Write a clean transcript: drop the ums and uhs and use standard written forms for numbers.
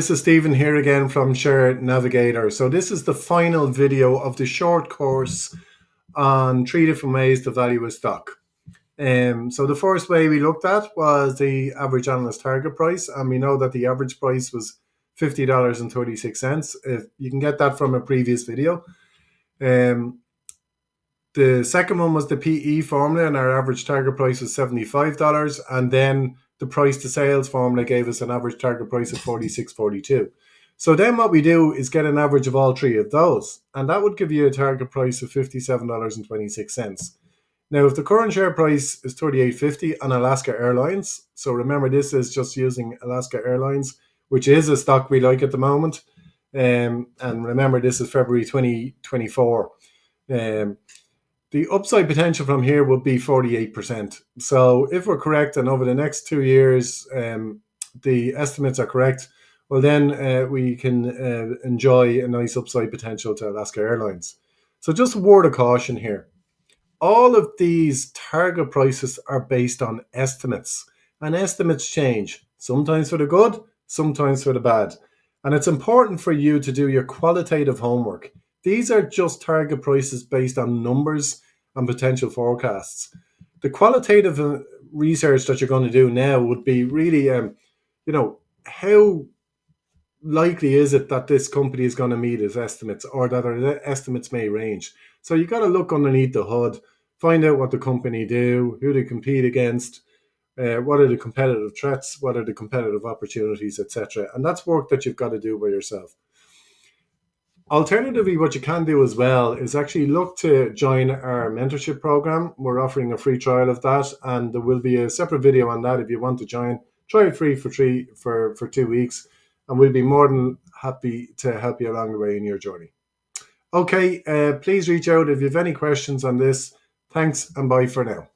This is Stephen here again from Share Navigator. So this is the final video of the short course on 3 different ways to value a stock. So the first way we looked at was the average analyst target price, and we know that the average price was $50.36. You can get that from a previous video. The second one was the PE formula, and our average target price was $75, and then the price to sales formula gave us an average target price of $46.42. So then what we do is get an average of all three of those, and that would give you a target price of $57.26. Now, if the current share price is $38.50 on Alaska Airlines, so remember this is just using Alaska Airlines, which is a stock we like at the moment, and remember this is February 2024. The upside potential from here would be 48%. So if we're correct and over the next 2 years the estimates are correct, well then we can enjoy a nice upside potential to Alaska Airlines. So just a word of caution here. All of these target prices are based on estimates, and estimates change, sometimes for the good, sometimes for the bad. And it's important for you to do your qualitative homework. These are just target prices based on numbers and potential forecasts. The qualitative research that you're going to do now would be really, how likely is it that this company is going to meet its estimates, or that our estimates may range. So you got to look underneath the hood, find out what the company do, who they compete against, what are the competitive threats, what are the competitive opportunities, etc. And that's work that you've got to do by yourself. Alternatively, what you can do as well is actually look to join our mentorship program. We're offering a free trial of that, and there will be a separate video on that if you want to join. Try it free for 2 weeks, and we'll be more than happy to help you along the way in your journey. Okay, please reach out if you have any questions on this. Thanks and bye for now.